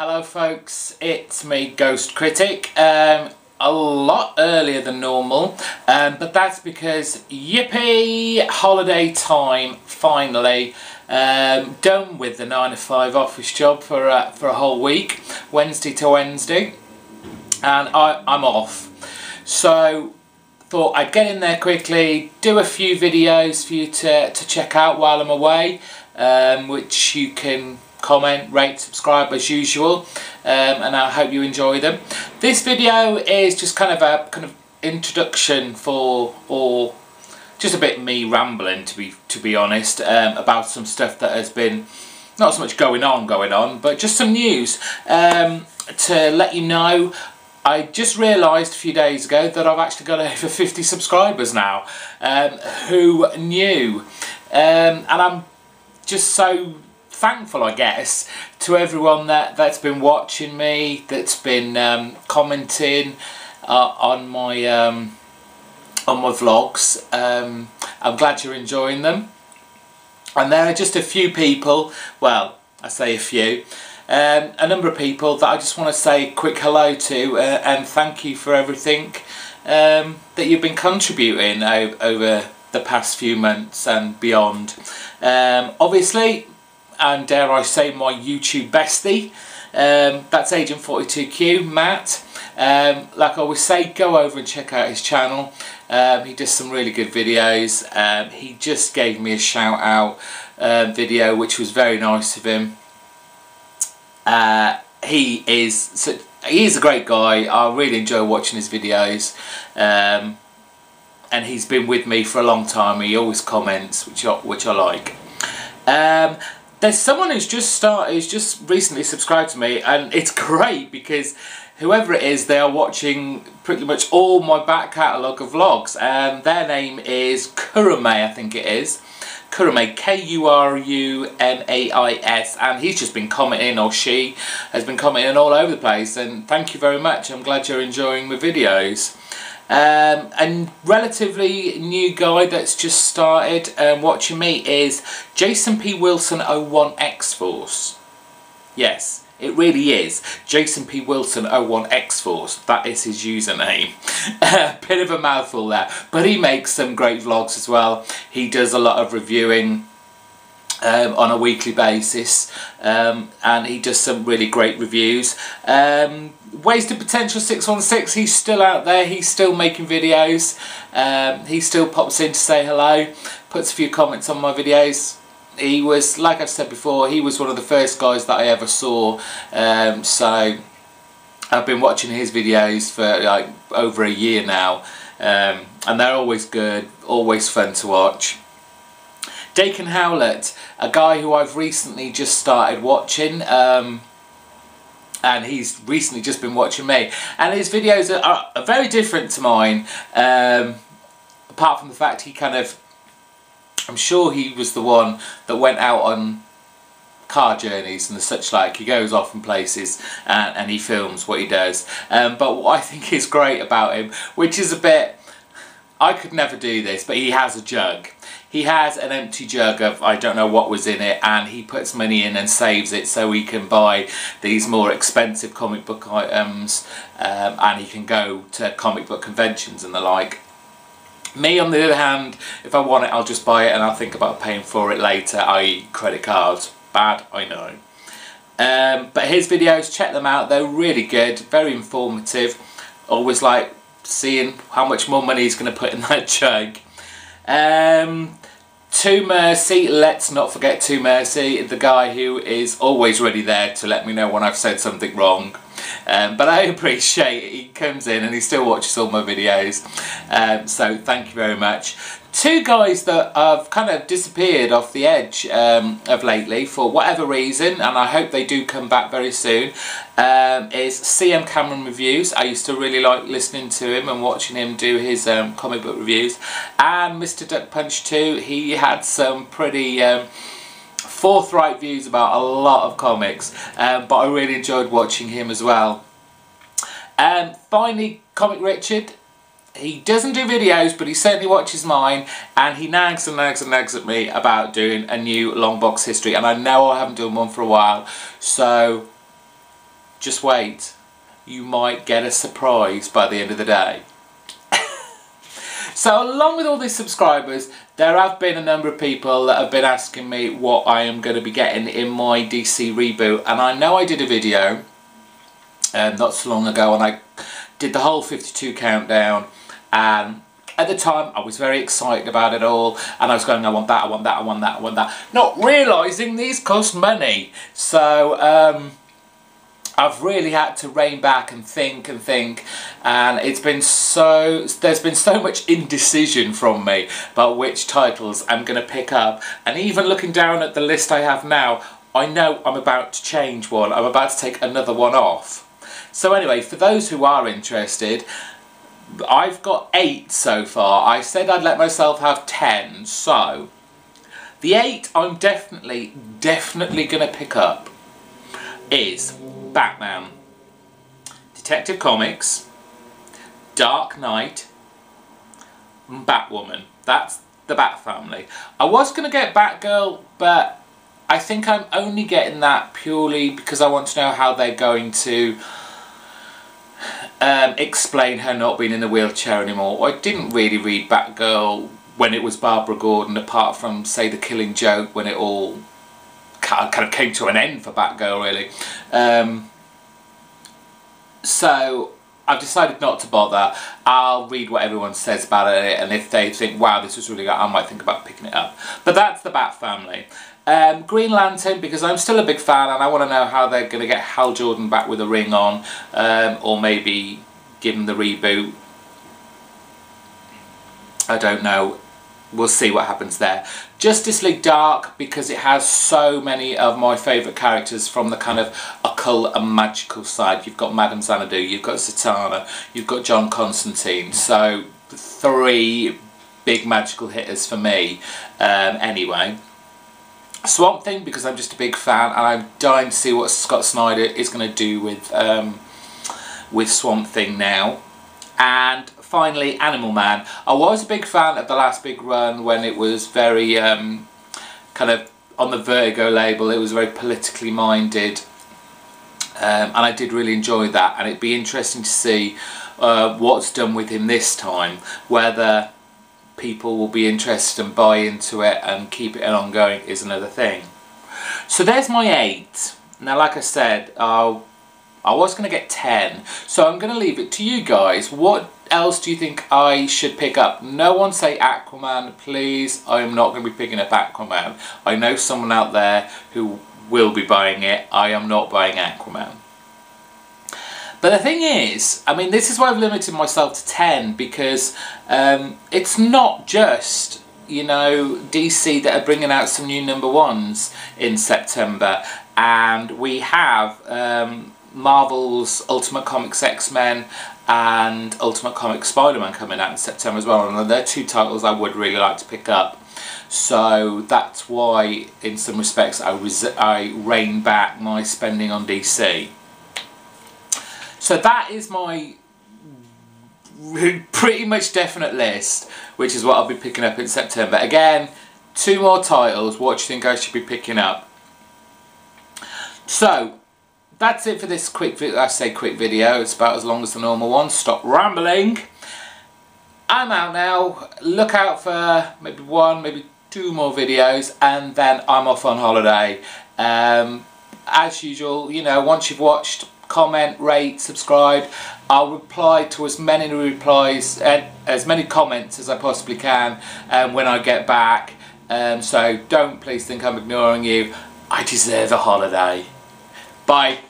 Hello folks, it's me, Ghost Critic. A lot earlier than normal, but that's because yippee, holiday time finally. Done with the 9 to 5 office job for a whole week, Wednesday to Wednesday, and I'm off. So thought I'd get in there quickly, do a few videos for you to check out while I'm away, which you can comment, rate, subscribe as usual, and I hope you enjoy them. This video is just kind of a introduction or just a bit me rambling to be honest, about some stuff that has been not so much going on, but just some news to let you know. I just realised a few days ago that I've actually got over 50 subscribers now. Who knew? And I'm just so thankful, I guess, to everyone that's been watching me, that's been commenting on my vlogs. I'm glad you're enjoying them. And there are just a few people, well, I say a few, a number of people that I just want to say a quick hello to and thank you for everything that you've been contributing over the past few months and beyond. Obviously, and dare I say my YouTube bestie, that's Agent 42Q, Matt. Like I always say, go over and check out his channel. He does some really good videos. He just gave me a shout out video, which was very nice of him. He is a great guy. I really enjoy watching his videos, and he's been with me for a long time. He always comments, which I like. There's someone who's just recently subscribed to me, and it's great because whoever it is, they are watching pretty much all my back catalogue of vlogs, and their name is Kurumais, I think it is. Kurumais, Kurumais, and he's just been commenting, or she has been commenting all over the place, and thank you very much. I'm glad you're enjoying my videos. And relatively new guy that's just started watching me is Jason P. Wilson 01 X-Force. Yes, it really is. Jason P. Wilson 01 X-Force. That is his username. Bit of a mouthful there. But he makes some great vlogs as well. He does a lot of reviewing on a weekly basis, and he does some really great reviews. Wasted Potential 616, he's still out there, he's still making videos, he still pops in to say hello, puts a few comments on my videos. He was, like I've said before, he was one of the first guys that I ever saw, so I've been watching his videos for like over a year now, and they're always good, always fun to watch. Dakin Howlett, a guy who I've recently just started watching, and he's recently just been watching me, and his videos are very different to mine, apart from the fact he I'm sure he was the one that went out on car journeys and such like. He goes off in places and he films what he does, but what I think is great about him, which is a bit, I could never do this, but he has a jug. He has an empty jug of I don't know what was in it, and he puts money in and saves it so he can buy these more expensive comic book items, and he can go to comic book conventions and the like. Me, on the other hand, if I want it, I'll just buy it and I'll think about paying for it later, i.e. credit cards. Bad, I know. But his videos, check them out, they're really good, very informative. Always like seeing how much more money he's going to put in that jug. To Mercy, let's not forget To Mercy, the guy who is always ready there to let me know when I've said something wrong. But I appreciate it. He comes in and he still watches all my videos, so thank you very much. Two guys that have kind of disappeared off the edge of lately for whatever reason, and I hope they do come back very soon, is CM Cameron Reviews. I used to really like listening to him and watching him do his comic book reviews, and Mr. Duck Punch 2. He had some pretty forthright views about a lot of comics, but I really enjoyed watching him as well. Finally, Comic Richard. He doesn't do videos, but he certainly watches mine, and he nags and nags and nags at me about doing a new long box history, and I know I haven't done one for a while, so just wait. You might get a surprise by the end of the day. So along with all these subscribers, there have been a number of people that have been asking me what I am going to be getting in my DC reboot. And I know I did a video not so long ago, and I did the whole 52 countdown, and at the time I was very excited about it all, and I was going, I want that, I want that, I want that, I want that, not realising these cost money. So I've really had to rein back and think, and there's been so much indecision from me about which titles I'm going to pick up. And even looking down at the list I have now, I know I'm about to change one. I'm about to take another one off. So anyway, for those who are interested, I've got 8 so far. I said I'd let myself have 10, so the 8 I'm definitely going to pick up is Batman, Detective Comics, Dark Knight, and Batwoman. That's the Bat family. I was going to get Batgirl, but I think I'm only getting that purely because I want to know how they're going to explain her not being in a wheelchair anymore. I didn't really read Batgirl when it was Barbara Gordon, apart from, say, The Killing Joke, when it all kind of came to an end for Batgirl, really. So I've decided not to bother. I'll read what everyone says about it, and if they think, wow, this was really good, I might think about picking it up. But that's the Bat family. Green Lantern, because I'm still a big fan and I want to know how they're going to get Hal Jordan back with a ring on, or maybe give him the reboot. I don't know. We'll see what happens there. Justice League Dark, because it has so many of my favourite characters from the kind of occult and magical side. You've got Madame Xanadu, you've got Zatanna, you've got John Constantine. So 3 big magical hitters for me, anyway. Swamp Thing, because I'm just a big fan and I'm dying to see what Scott Snyder is going to do with Swamp Thing now. And finally, Animal Man. I was a big fan of the last big run when it was very kind of on the Vertigo label. It was very politically minded, and I did really enjoy that. And it'd be interesting to see what's done with him this time, whether people will be interested and buy into it and keep it ongoing is another thing. So there's my 8. Now, like I said, I was going to get 10, so I'm going to leave it to you guys. What else do you think I should pick up? No one say Aquaman, please. I am not going to be picking up Aquaman. I know someone out there who will be buying it. I am not buying Aquaman. But the thing is, I mean, this is why I've limited myself to 10, because it's not just, you know, DC that are bringing out some new #1s in September, and we have Marvel's Ultimate Comics X-Men and Ultimate Comics Spider-Man coming out in September as well, and they're 2 titles I would really like to pick up. So that's why, in some respects, I rein back my spending on DC. So that is my pretty much definite list, which is what I'll be picking up in September. Again, 2 more titles. What do you think I should be picking up? So that's it for this quick video. I say quick video, it's about as long as the normal one. Stop rambling. I'm out now. Look out for maybe 1, maybe 2 more videos, and then I'm off on holiday. As usual, you know, once you've watched, comment, rate, subscribe. I'll reply to as many replies and as many comments as I possibly can when I get back. So don't please think I'm ignoring you. I deserve a holiday. Bye.